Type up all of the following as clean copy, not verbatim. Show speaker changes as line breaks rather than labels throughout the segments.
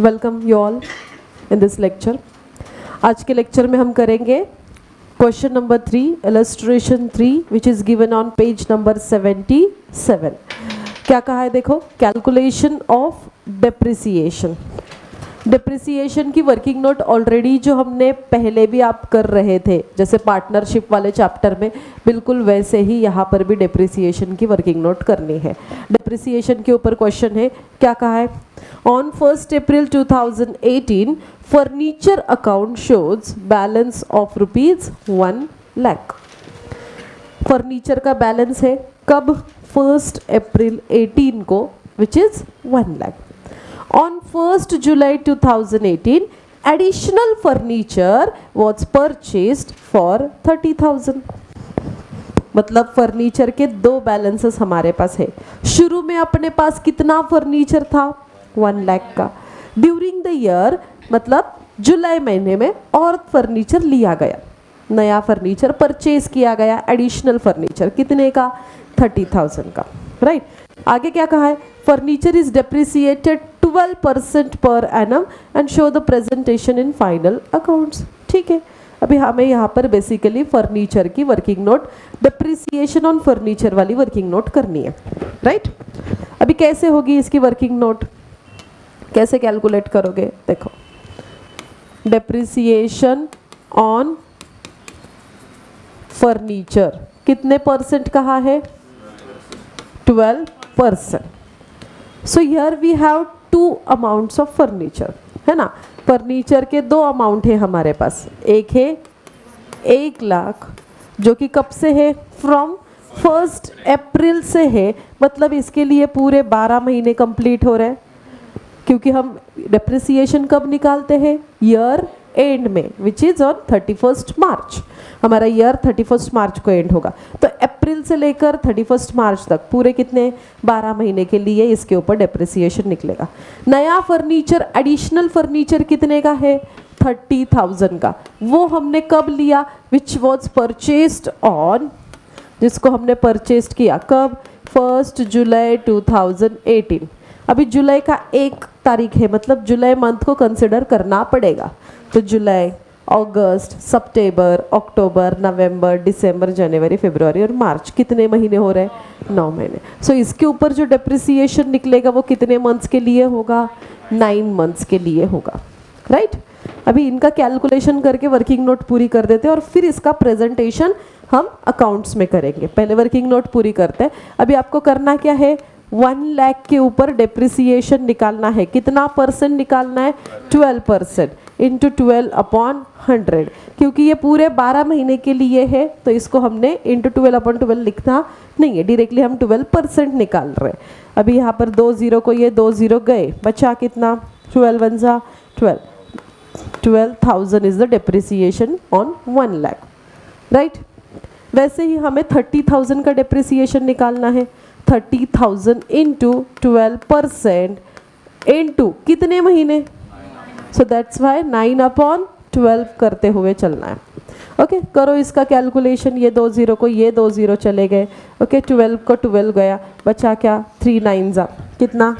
Welcome you all in this lecture. आज के lecture में हम करेंगे question number 3 illustration 3 which is given on page number 77। क्या कहा है देखो, कैलकुलेशन ऑफ डेप्रिसिएशन। डिप्रिसिएशन की वर्किंग नोट ऑलरेडी जो हमने पहले भी आप कर रहे थे, जैसे पार्टनरशिप वाले चैप्टर में, बिल्कुल वैसे ही यहाँ पर भी डिप्रिसिएशन की वर्किंग नोट करनी है। डिप्रिसिएशन के ऊपर क्वेश्चन है, क्या कहा है, on 1 April 2018 furniture account shows balance of ₹1 lakh. Furniture का बैलेंस है कब, 1 अप्रैल 18 को, which is 1 lakh. On 1st July 2018, additional furniture was purchased for 30,000। मतलब फर्नीचर के दो बैलेंसेस हमारे पास है। शुरू में अपने पास कितना फर्नीचर था, 1 लाख का। ड्यूरिंग द ईयर मतलब जुलाई महीने में और फर्नीचर लिया गया, नया फर्नीचर परचेज किया गया, एडिशनल फर्नीचर कितने का, 30,000 का, राइट। आगे क्या कहा है, furniture is depreciated 12% per annum and show the presentation in final accounts. ठीक है, अभी हमें यहाँ पर बेसिकली फर्नीचर की working note, depreciation on furniture वाली वर्किंग नोट करनी है, राइट। अभी कैसे होगी इसकी वर्किंग नोट, कैसे कैलकुलेट करोगे, देखो, डेप्रिसिएशन ऑन फर्नीचर कितने परसेंट कहा है, 12%। So here we have two amounts of furniture, है ना। फर्नीचर के दो अमाउंट है हमारे पास, एक है 1 लाख जो कि कब से है, फ्रॉम 1 अप्रैल से है, मतलब इसके लिए पूरे 12 महीने कंप्लीट हो रहे हैं, क्योंकि हम डेप्रिसिएशन कब निकालते हैं, ईयर एंड में, विच इज ऑन 31 मार्च। हमारा ईयर 31 मार्च को एंड होगा, तो अप्रैल से लेकर 31 मार्च तक पूरे कितने, 12 महीने के लिए इसके ऊपर डेप्रिसिएशन निकलेगा। नया फर्नीचर, एडिशनल फर्नीचर कितने का है, 30,000 का। वो हमने कब लिया, विच वॉज परचेस्ड ऑन, जिसको हमने परचेस्ड किया कब, 1 जुलाई 2018। अभी जुलाई का 1 तारीख है, मतलब जुलाई मंथ को कंसिडर करना पड़ेगा। तो जुलाई, अगस्त, सितंबर, अक्टूबर, नवंबर, दिसंबर, जनवरी, फरवरी और मार्च, कितने महीने हो रहे हैं, 9 महीने। सो इसके ऊपर जो डेप्रिसिएशन निकलेगा वो कितने मंथ्स के लिए होगा, 9 मंथ्स के लिए होगा, राइट। अभी इनका कैलकुलेशन करके वर्किंग नोट पूरी कर देते हैं और फिर इसका प्रेजेंटेशन हम अकाउंट्स में करेंगे। पहले वर्किंग नोट पूरी करते हैं। अभी आपको करना क्या है, 1 लाख के ऊपर डेप्रिसिएशन निकालना है, कितना परसेंट निकालना है, 12% इंटू 12/100, क्योंकि ये पूरे 12 महीने के लिए है, तो इसको हमने इंटू 12/12 लिखना नहीं है, डायरेक्टली हम 12% निकाल रहे हैं। अभी यहाँ पर 2 0 को ये 2 0 गए, बचा कितना, 12 1 जा 12, 12,000 is the depreciation on 1 lakh, right. वैसे ही हमें 30,000 का डेप्रिसिएशन निकालना है, 30,000 इंटू 12% इंटू कितने महीने, सो दैट्स वाई 9/12 करते हुए चलना है। ओके, करो इसका कैलकुलेशन। ये 2 0 को ये 2 0 चले गए, ओके, 12 को 12 गया, बचा क्या, 3 9 जा कितना,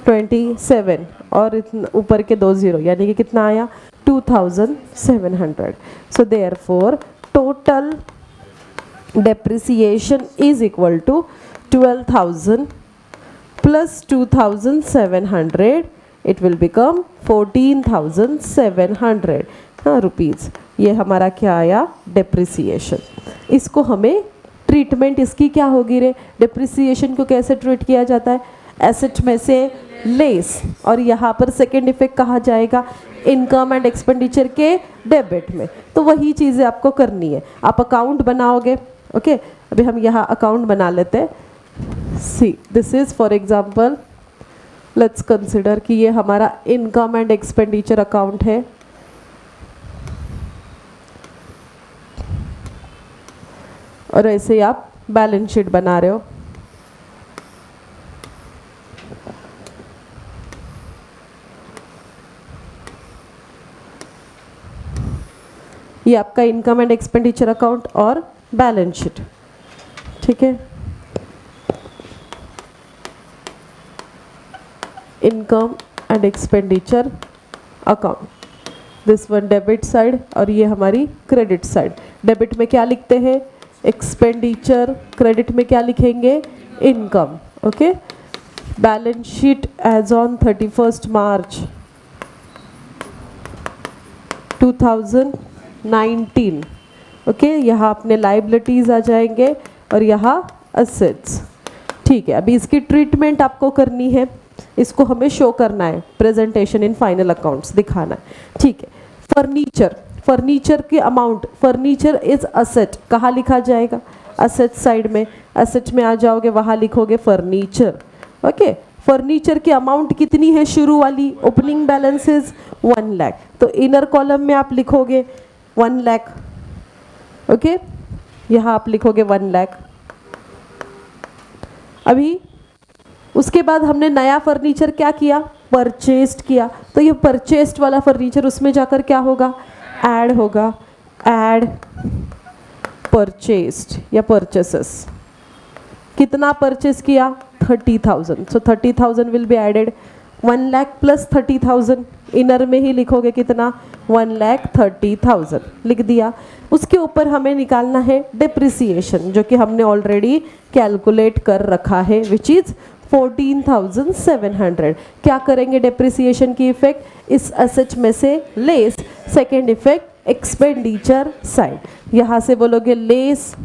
27, और ऊपर के 2 0 यानी कि कितना आया, 2,700। So therefore total depreciation is equal to 12,000 plus 2,700, it will become 14,700 rupees. ये हमारा क्या आया, डेप्रिसिएशन। इसको हमें ट्रीटमेंट इसकी क्या होगी रे, डेप्रिसिएशन को कैसे ट्रीट किया जाता है, एसेट में से लेस, और यहाँ पर सेकेंड इफेक्ट कहा जाएगा इनकम एंड एक्सपेंडिचर के डेबिट में। तो वही चीज़ें आपको करनी है, आप अकाउंट बनाओगे, ओके। अभी हम यहाँ अकाउंट बना लेते हैं। See this is for example, let's consider कि ये हमारा इनकम एंड एक्सपेंडिचर अकाउंट है, और ऐसे ही आप बैलेंस शीट बना रहे हो। ये आपका इनकम एंड एक्सपेंडिचर अकाउंट और बैलेंस शीट, ठीक है। Income and expenditure account, this one debit side और ये हमारी क्रेडिट साइड। डेबिट में क्या लिखते हैं? एक्सपेंडिचर, क्रेडिट में क्या लिखेंगे? Income. Okay, balance sheet as on 31 March 2019। Okay, यहाँ अपने लाइबिलिटीज आ जाएंगे और यहाँ असेट्स। ठीक है, अभी इसकी ट्रीटमेंट आपको करनी है, इसको हमें शो करना है, प्रेजेंटेशन इन फाइनल अकाउंट्स दिखाना है। ठीक है, फर्नीचर, फर्नीचर की अमाउंट, फर्नीचर इज असेट, कहाँ लिखा जाएगा? असेट साइड में, असेट में आ जाओगे, वहाँ लिखोगे फर्नीचर। ओके, फर्नीचर की अमाउंट कितनी है? शुरू वाली ओपनिंग बैलेंस इज 1 लाख, तो इनर कॉलम में आप लिखोगे 1 लाख। ओके, यहाँ आप लिखोगे 1 लाख। अभी उसके बाद हमने नया फर्नीचर क्या किया? परचेस्ड किया, तो ये परचेस्ड वाला फर्नीचर उसमें जाकर क्या होगा? ऐड होगा, ऐड परचेस्ड या परचेसेस। कितना परचेस किया? 30,000, so 30,000 will be added. 1 lakh plus 30,000, inner में ही लिखोगे कितना? 1,30,000 लिख दिया। उसके ऊपर हमें निकालना है डिप्रिसिएशन, जो कि हमने ऑलरेडी कैलकुलेट कर रखा है, विच इज 14,700। क्या करेंगे डिप्रिसिएशन की इफेक्ट? इस असेट में से less, second effect expenditure side, यहाँ से बोलोगे लेस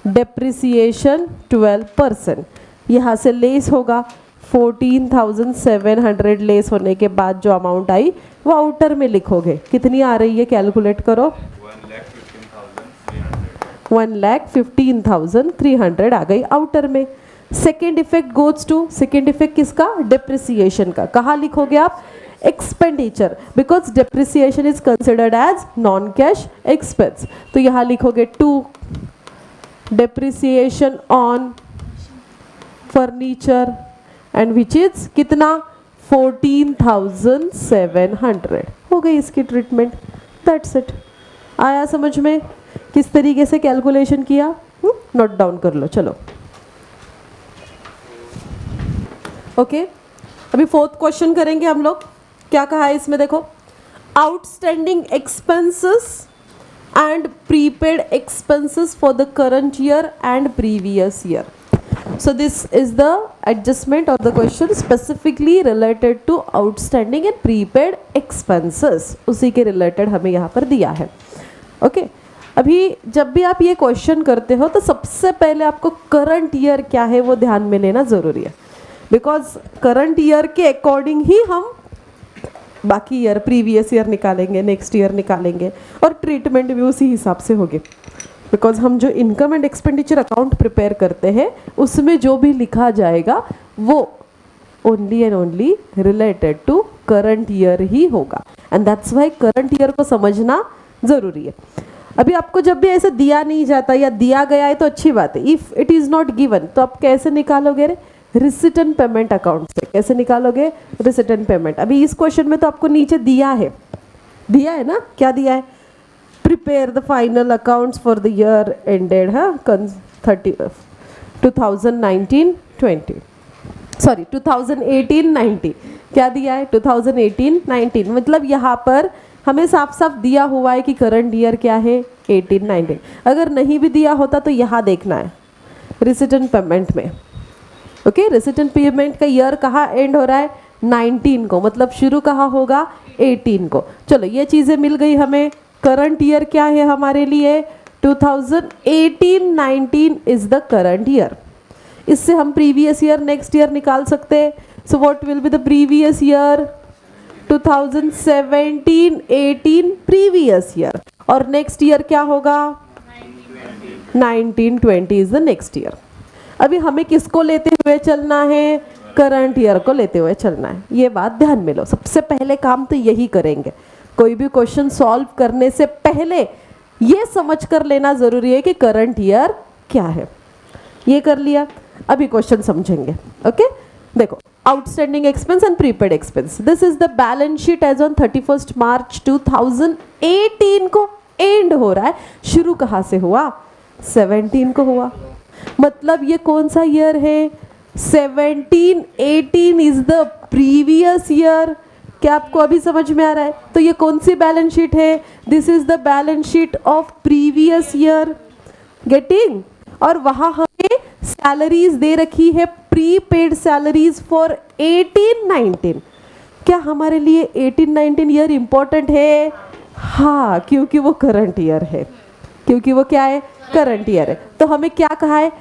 डिप्रिसिएशन 12%, यहाँ से लेस होगा 14,700, लेस होने के बाद जो अमाउंट आई वो आउटर में लिखोगे। कितनी आ रही है? कैलकुलेट करो। 1,15,300 आ गई आउटर में। Second effect goes to, second effect किसका? डिप्रिसिएशन का। कहाँ लिखोगे आप? Expenditure, because depreciation is considered as non cash expense, तो यहाँ लिखोगे 2 depreciation on furniture and which is कितना? 14,700 हो गई इसकी ट्रीटमेंट। That's it. आया समझ में किस तरीके से कैलकुलेशन किया? नोट डाउन कर लो। चलो ओके, अभी फोर्थ क्वेश्चन करेंगे हम लोग। क्या कहा है इसमें? देखो, outstanding expenses and prepaid expenses for the current year and previous year. So this is the adjustment of the question specifically related to outstanding and prepaid expenses, उसी के related हमें यहाँ पर दिया है। ओके, अभी जब भी आप ये क्वेश्चन करते हो तो सबसे पहले आपको करंट ईयर क्या है वो ध्यान में लेना ज़रूरी है, बिकॉज करंट ईयर के अकॉर्डिंग ही हम बाकी ईयर, प्रीवियस ईयर निकालेंगे, नेक्स्ट ईयर निकालेंगे और ट्रीटमेंट भी उसी हिसाब से होगी। बिकॉज हम जो income and expenditure account prepare करते हैं उसमें जो भी लिखा जाएगा वो only and only related to current year ही होगा, and that's why current year को समझना ज़रूरी है। अभी आपको जब भी ऐसे दिया नहीं जाता या दिया गया है तो अच्छी बात है, if it is not given तो आप कैसे निकालोगे? रिसिट एंड पेमेंट अकाउंट से कैसे निकालोगे? Receipt and payment. अभी इस क्वेश्चन में तो आपको नीचे दिया है ना, क्या दिया है? Prepare the final accounts for the year ended 2019-20, sorry 2018-19, क्या दिया है? 2018-19, मतलब यहाँ पर हमें साफ साफ दिया हुआ है कि करंट ईयर क्या है? 18-19। अगर नहीं भी दिया होता तो यहाँ देखना है रिसिट एंड पेमेंट में। ओके, रिसिट एंड पेमेंट का ईयर कहाँ एंड हो रहा है? 19 को, मतलब शुरू कहाँ होगा? 18 को। चलो ये चीज़ें मिल गई हमें। करंट ईयर क्या है हमारे लिए? 2018-19 इज द करंट ईयर। इससे हम प्रीवियस ईयर, नेक्स्ट ईयर निकाल सकते हैं। So what will be the previous year? 2017-18 previous year, और नेक्स्ट ईयर क्या होगा? 19-20 इज द नेक्स्ट ईयर। अभी हमें किसको लेते हुए चलना है? करंट ईयर को लेते हुए चलना है, ये बात ध्यान में लो। सबसे पहले काम तो यही करेंगे, कोई भी क्वेश्चन सॉल्व करने से पहले ये समझ कर लेना ज़रूरी है कि करंट ईयर क्या है। ये कर लिया, अभी क्वेश्चन समझेंगे। ओके, देखो, outstanding expense and prepaid expense, this is the balance sheet as on 31 March 2018 को एंड हो रहा है। शुरू कहाँ से हुआ? 17 को हुआ, मतलब ये कौन सा ईयर है? 17-18 इज द प्रीवियस ईयर। क्या आपको अभी समझ में आ रहा है? तो ये कौन सी बैलेंस शीट है? This is the balance sheet of previous year. Getting? और वहां हमें सैलरीज दे रखी है, प्रीपेड सैलरीज फॉर 18-19। क्या हमारे लिए 18-19 ईयर इंपॉर्टेंट है? हाँ, क्योंकि वो करंट ईयर है। क्योंकि वो क्या है? करंट ईयर है। तो हमें क्या कहा है?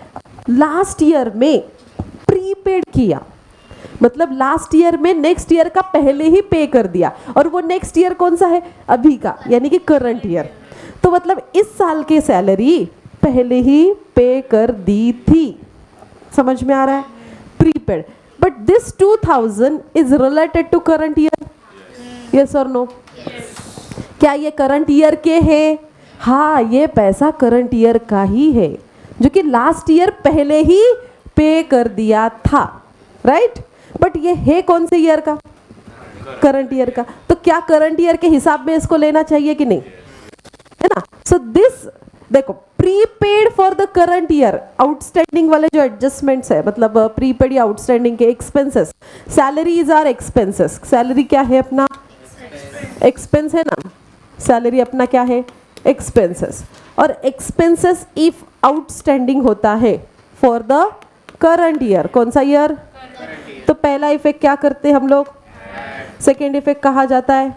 लास्ट ईयर में प्रीपेड किया, मतलब लास्ट ईयर में नेक्स्ट ईयर का पहले ही पे कर दिया, और वो नेक्स्ट ईयर कौन सा है? अभी का, यानी कि करंट ईयर। तो मतलब इस साल की सैलरी पहले ही पे कर दी थी। समझ में आ रहा है? Prepaid. But this 2000 is related to current year, yes और नो? क्या ये करंट ईयर के है? हाँ, ये पैसा करंट ईयर का ही है, जो कि लास्ट ईयर पहले ही पे कर दिया था, राइट? बट ये है कौन से ईयर का? करंट ईयर का। तो क्या करंट ईयर के हिसाब में इसको लेना चाहिए कि नहीं? है ना? सो दिस देखो, prepaid for the current year, outstanding वाले जो एडजस्टमेंट्स है, मतलब प्रीपेड या आउटस्टैंडिंग के expenses, salaries are expenses. Salary क्या है? अपना एक्सपेंस है ना। सैलरी अपना क्या है? एक्सपेंसेस। और एक्सपेंसेस इफ आउटस्टैंडिंग होता है फॉर द करंट ईयर, कौन सा ईयर? तो पहला इफेक्ट क्या करते हैं हम लोग? सेकेंड इफेक्ट कहा जाता है,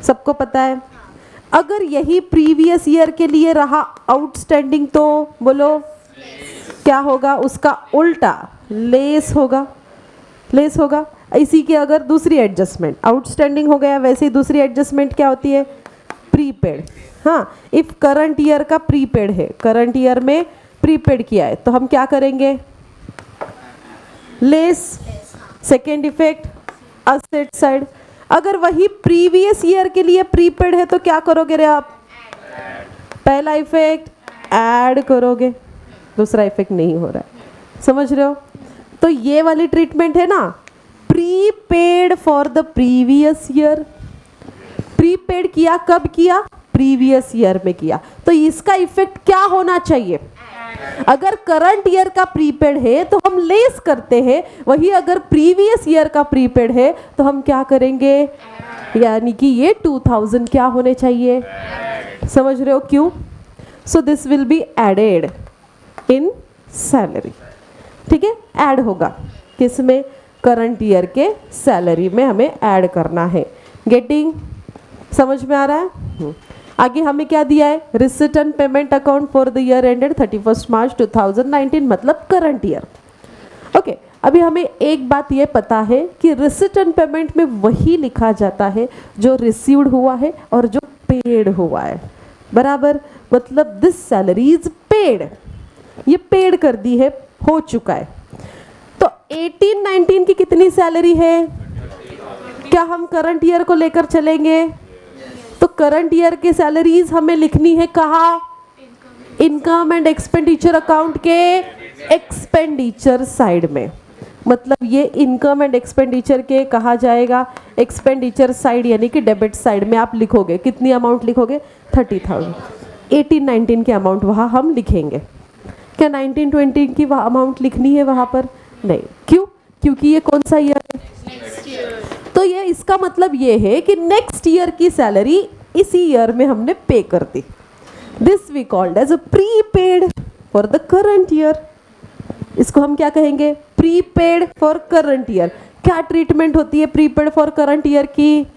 सबको पता है। अगर यही प्रीवियस ईयर के लिए रहा आउटस्टैंडिंग, तो बोलो क्या होगा? उसका उल्टा लेस होगा। लेस होगा। इसी के अगर दूसरी एडजस्टमेंट, आउटस्टैंडिंग हो गया, वैसे ही दूसरी एडजस्टमेंट क्या होती है? प्रीपेड। हाँ, इफ करंट ईयर का प्रीपेड है, करंट ईयर में प्रीपेड किया है, तो हम क्या करेंगे? Less. Second effect, asset side. अगर वही प्रीवियस ईयर के लिए प्रीपेड है, तो क्या करोगे रे आप? पहला इफेक्ट ऐड करोगे, दूसरा इफेक्ट नहीं हो रहा है। समझ रहे हो? तो ये वाली ट्रीटमेंट है ना, prepaid for the previous year. Prepaid किया, कब किया? प्रीवियस ईयर में किया। तो इसका इफेक्ट क्या होना चाहिए? अगर करंट ईयर का प्रीपेड है तो हम लेस करते हैं, वही अगर प्रीवियस ईयर का प्रीपेड है तो हम क्या करेंगे? यानी कि ये 2000 क्या होने चाहिए? समझ रहे हो क्यों? So this will be added in salary. ठीक है, ऐड होगा किस में? करंट ईयर के सैलरी में हमें ऐड करना है। गेटिंग? समझ में आ रहा है? आगे हमें क्या दिया है? Receipt and payment account for the year ended 31 March 2019, मतलब करंट ईयर। ओके, अभी हमें एक बात ये पता है कि रिसिट एंड पेमेंट में वही लिखा जाता है जो रिसीव्ड हुआ है और जो पेड हुआ है, बराबर? मतलब दिस सैलरी इज पेड, ये पेड कर दी है, हो चुका है। तो 18-19 की कितनी सैलरी है? क्या हम करंट ईयर को लेकर चलेंगे? तो करंट ईयर की सैलरीज हमें लिखनी है कहाँ? इनकम एंड एक्सपेंडिचर अकाउंट के एक्सपेंडिचर साइड में। मतलब ये इनकम एंड एक्सपेंडिचर के कहा जाएगा एक्सपेंडिचर साइड, यानी कि डेबिट साइड में आप लिखोगे। कितनी अमाउंट लिखोगे? 30,000। 18-19 के अमाउंट वहाँ हम लिखेंगे। क्या 19-20 की वह अमाउंट लिखनी है वहाँ पर? नहीं। क्यों? क्योंकि ये कौन सा ईयर है? तो ये इसका मतलब ये है कि नेक्स्ट ईयर की सैलरी इसी ईयर में हमने पे कर दी। This we called as a prepaid for the current year. इसको हम क्या कहेंगे? Prepaid for current year. क्या ट्रीटमेंट होती है प्रीपेड फॉर करंट ईयर की?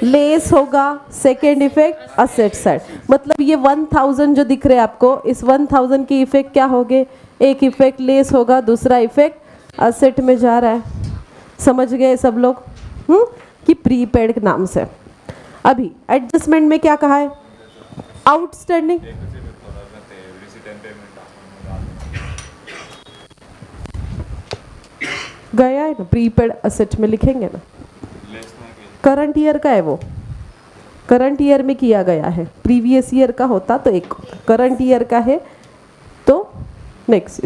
लेस होगा। Second effect, asset side. मतलब ये 1000 जो दिख रहे हैं आपको, इस 1000 की इफेक्ट क्या होगे? एक इफेक्ट लेस होगा, दूसरा इफेक्ट असेट में जा रहा है। समझ गए सब लोग? कि प्रीपेड के नाम से। अभी एडजस्टमेंट में क्या कहा है? आउटस्टैंडिंग। गया है ना, प्रीपेड असेट में लिखेंगे ना। करंट ईयर का है वो, करंट ईयर में किया गया है। प्रीवियस ईयर का होता तो एक, करंट ईयर का है तो नेक्स्ट।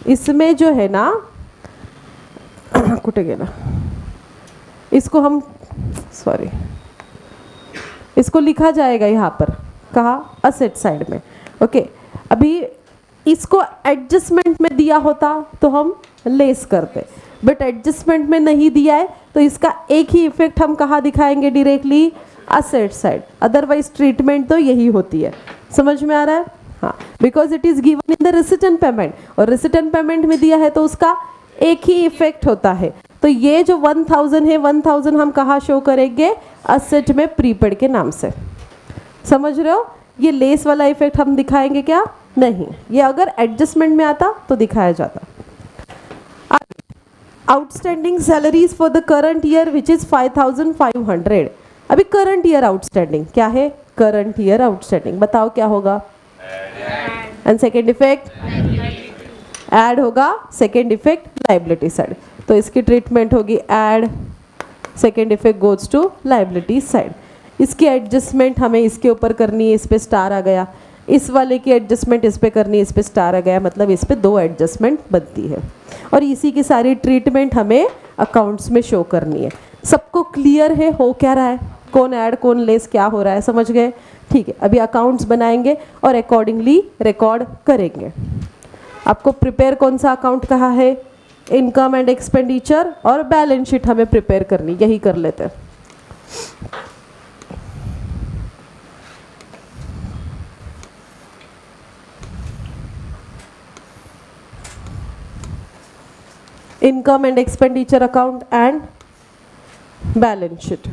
इसमें जो है ना, कुटे गेला, इसको हम सॉरी इसको लिखा जाएगा यहाँ पर, कहा? असेट साइड में। ओके, अभी इसको एडजस्टमेंट में दिया होता तो हम लेस करते, बट एडजस्टमेंट में नहीं दिया है तो इसका एक ही इफेक्ट हम कहाँ दिखाएंगे directly, asset side. Otherwise treatment तो यही होती है, समझ में आ रहा है? हाँ, because it is given in the receipt and payment, और रिसिटेंट पेमेंट में दिया है तो उसका एक ही इफेक्ट होता है। तो ये जो 1000 है, 1000 हम कहाँ शो करेंगे, असेट में प्रीपेड के नाम से, समझ रहे हो? ये लेस वाला इफेक्ट हम दिखाएंगे क्या? नहीं, ये अगर एडजस्टमेंट में आता तो दिखाया जाता। Outstanding salaries for the current year which is 5500। अभी करंट ईयर आउटस्टैंडिंग क्या है? करंट ईयर आउटस्टैंडिंग बताओ क्या होगा? एंड सेकेंड इफेक्ट ऐड होगा, सेकेंड इफेक्ट लाइबिलिटी साइड। तो इसकी ट्रीटमेंट होगी add, second effect goes to liability side. इसकी एडजस्टमेंट हमें इसके ऊपर करनी है, इस पे स्टार आ गया। इस वाले की एडजस्टमेंट इस पे करनी है, इस पे स्टार आ गया, मतलब इस पे 2 एडजस्टमेंट बनती है। और इसी की सारी ट्रीटमेंट हमें अकाउंट्स में शो करनी है। सबको क्लियर है हो क्या रहा है, कौन ऐड कौन लेस क्या हो रहा है, समझ गए? ठीक है, अभी अकाउंट्स बनाएंगे और अकॉर्डिंगली रिकॉर्ड करेंगे। आपको प्रिपेयर कौन सा अकाउंट कहा है? इनकम एंड एक्सपेंडिचर और बैलेंस शीट हमें प्रिपेयर करनी, यही कर लेते हैं। Income and expenditure account and balance sheet.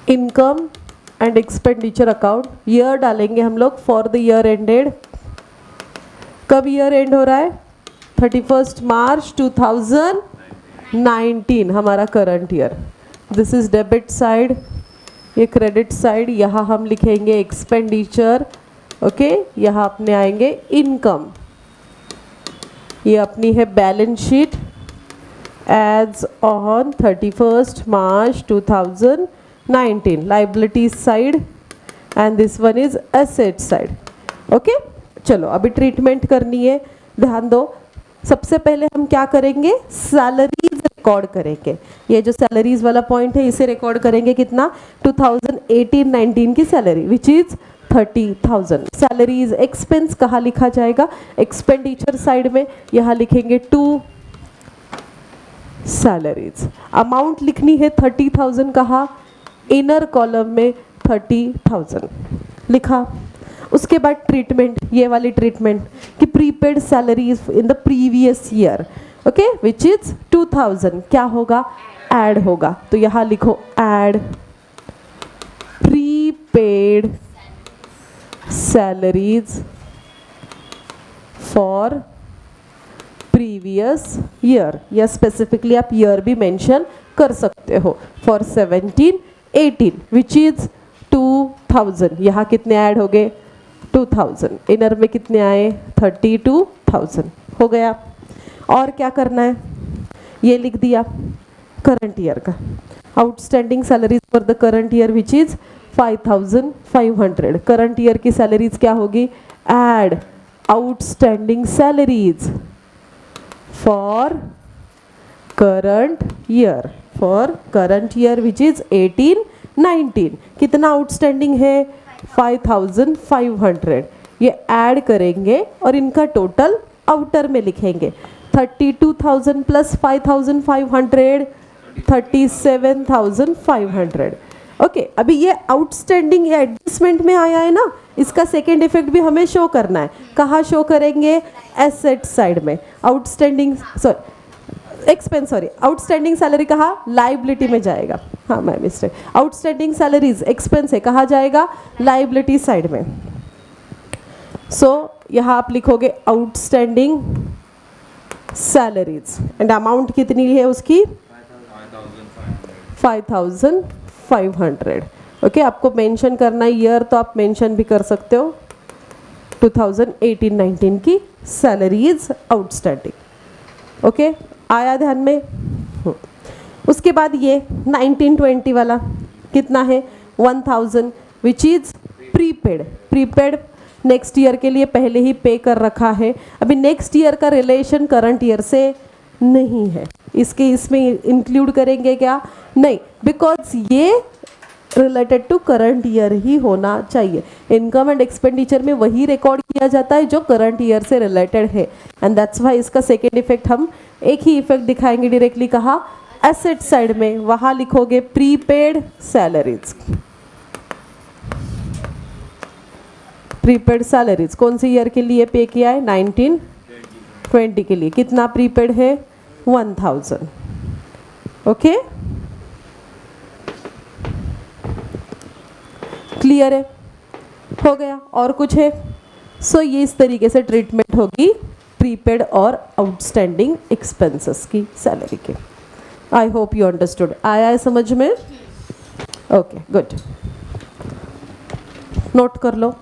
Income and expenditure account, year डालेंगे हम लोग फॉर द ईयर एंडेड। कब ईयर एंड हो रहा है? 31 मार्च 2019 हमारा current year. This is debit side, ये क्रेडिट साइड। यहाँ हम लिखेंगे एक्सपेंडिचर, ओके। यहाँ अपने आएंगे इनकम, ये अपनी है balance sheet as on 31 March 2019, liability side and this one is asset side, okay। चलो अभी ट्रीटमेंट करनी है, ध्यान दो। सबसे पहले हम क्या करेंगे? सैलरीज रिकॉर्ड करेंगे। ये जो सैलरीज वाला पॉइंट है इसे रिकॉर्ड करेंगे कितना? 2018-19 की salary which is 30,000। Salaries expense कहाँ लिखा जाएगा? एक्सपेंडिचर साइड में। यहाँ लिखेंगे टू सैलरीज। अमाउंट लिखनी है 30,000 कहाँ? इनर कॉलम में 30,000 लिखा। उसके बाद ट्रीटमेंट, ये वाली ट्रीटमेंट कि prepaid salaries in the previous year, okay, which is 2000, क्या होगा? ऐड होगा। तो यहाँ लिखो add prepaid salaries for previous year, या स्पेसिफिकली आप ईयर भी मेंशन कर सकते हो, फॉर 17-18 विच इज 2000। यहाँ कितने ऐड हो गए? 2000। इनर में कितने आए? 32,000 हो गया। और क्या करना है? ये लिख दिया करंट ईयर का। Outstanding salaries for the current year which is 5,500। Current year की सैलरीज क्या होगी? Add outstanding salaries for current year, for current year which is 18-19। कितना आउटस्टैंडिंग है? 5,500। ये ऐड करेंगे और इनका टोटल आउटर में लिखेंगे। 32,000 प्लस 5,500, 37,500। ओके, अभी ये आउटस्टैंडिंग ये एडजस्टमेंट में आया है ना, इसका सेकेंड इफेक्ट भी हमें शो करना है। कहाँ शो करेंगे? एसेट साइड में। Outstanding expense, sorry, outstanding salary कहाँ? लाइबिलिटी में जाएगा। हाँ, मैं मिस्टेक। आउटस्टैंडिंग सैलरीज एक्सपेंस है, कहाँ जाएगा? लाइबिलिटी साइड में। सो यहाँ आप लिखोगे आउटस्टैंडिंग सैलरीज एंड अमाउंट कितनी है उसकी? 5,500। ओके, आपको मेंशन करना है ईयर तो आप मेंशन भी कर सकते हो। 2018-19 की सैलरीज आउटस्टैंडिंग। ओके, आया ध्यान में? उसके बाद ये 19-20 वाला कितना है? 1,000 which is prepaid. Prepaid next year के लिए पहले ही पे कर रखा है। अभी नेक्स्ट ईयर का रिलेशन करंट ईयर से नहीं है, इसके इसमें इंक्लूड करेंगे क्या? नहीं, बिकॉज ये रिलेटेड टू करंट ईयर ही होना चाहिए। इनकम एंड एक्सपेंडिचर में वही रिकॉर्ड किया जाता है जो करंट ईयर से रिलेटेड है, एंड दैट्स वाई इसका सेकेंड इफेक्ट हम एक ही इफेक्ट दिखाएंगे डायरेक्टली। कहा? एसेट साइड में, वहां लिखोगे प्रीपेड सैलरीज। प्रीपेड सैलरीज कौन से ईयर के लिए पे किया है? 1920 के लिए। कितना प्रीपेड है? 1000। ओके, क्लियर है? हो गया? और कुछ है? सो ये इस तरीके से ट्रीटमेंट होगी प्रीपेड और आउटस्टैंडिंग एक्सपेंसेस की सैलरी के। I hope you understood. आया है समझ में? Okay, good. नोट कर लो।